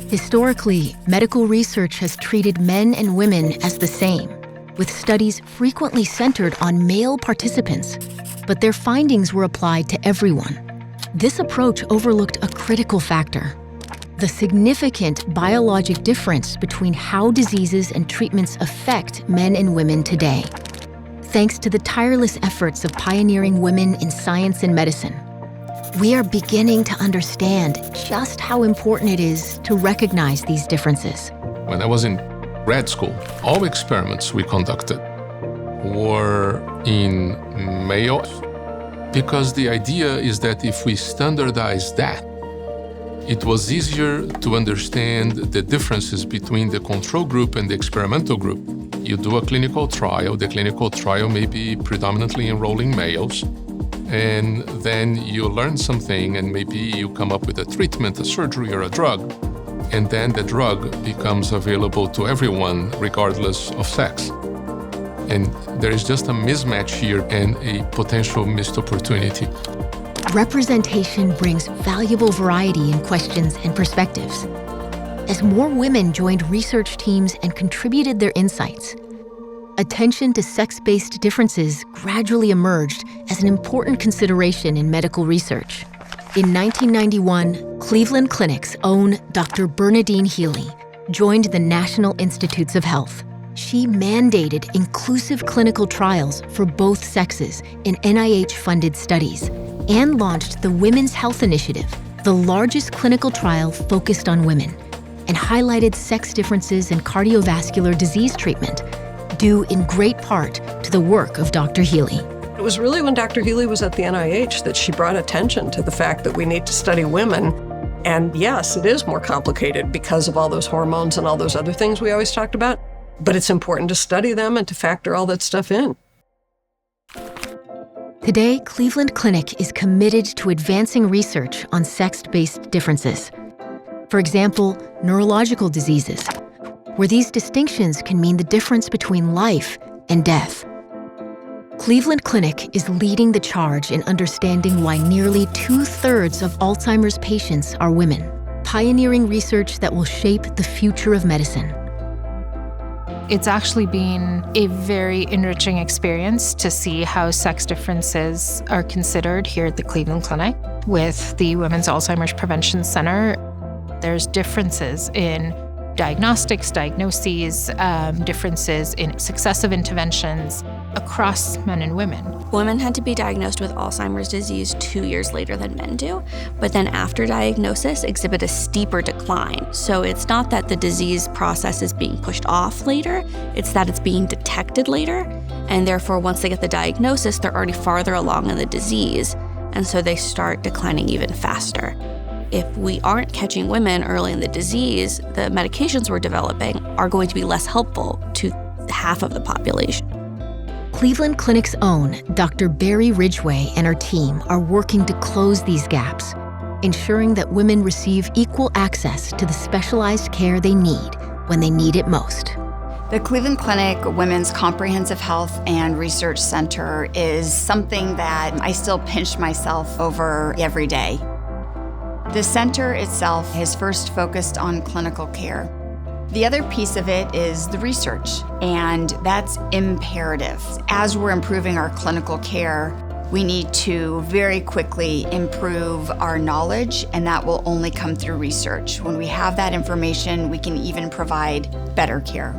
Historically, medical research has treated men and women as the same, with studies frequently centered on male participants, but their findings were applied to everyone. This approach overlooked a critical factor: the significant biologic difference between how diseases and treatments affect men and women today. Thanks to the tireless efforts of pioneering women in science and medicine, we are beginning to understand just how important it is to recognize these differences. When I was in grad school, all experiments we conducted were in males, because the idea is that if we standardize that, it was easier to understand the differences between the control group and the experimental group. You do a clinical trial. The clinical trial may be predominantly enrolling males, and then you learn something, and maybe you come up with a treatment, a surgery, or a drug, and then the drug becomes available to everyone regardless of sex. And there is just a mismatch here and a potential missed opportunity. Representation brings valuable variety in questions and perspectives. As more women joined research teams and contributed their insights, attention to sex-based differences gradually emerged as an important consideration in medical research. In 1991, Cleveland Clinic's own Dr. Bernadine Healy joined the National Institutes of Health. She mandated inclusive clinical trials for both sexes in NIH-funded studies and launched the Women's Health Initiative, the largest clinical trial focused on women, and highlighted sex differences in cardiovascular disease treatment, due in great part to the work of Dr. Healy. It was really when Dr. Healy was at the NIH that she brought attention to the fact that we need to study women. And yes, it is more complicated because of all those hormones and all those other things we always talked about, but it's important to study them and to factor all that stuff in. Today, Cleveland Clinic is committed to advancing research on sex-based differences. For example, neurological diseases, where these distinctions can mean the difference between life and death. Cleveland Clinic is leading the charge in understanding why nearly 2/3 of Alzheimer's patients are women, pioneering research that will shape the future of medicine. It's actually been a very enriching experience to see how sex differences are considered here at the Cleveland Clinic. With the Women's Alzheimer's Prevention Center, there's differences in diagnostics, diagnoses, differences in successive interventions across men and women. Women had to be diagnosed with Alzheimer's disease 2 years later than men do, but then after diagnosis exhibit a steeper decline. So it's not that the disease process is being pushed off later, it's that it's being detected later, and therefore once they get the diagnosis, they're already farther along in the disease, and so they start declining even faster. If we aren't catching women early in the disease, the medications we're developing are going to be less helpful to half of the population. Cleveland Clinic's own Dr. Barry Ridgway and her team are working to close these gaps, ensuring that women receive equal access to the specialized care they need when they need it most. The Cleveland Clinic Women's Comprehensive Health and Research Center is something that I still pinch myself over every day. The center itself is first focused on clinical care. The other piece of it is the research, and that's imperative. As we're improving our clinical care, we need to very quickly improve our knowledge, and that will only come through research. When we have that information, we can even provide better care.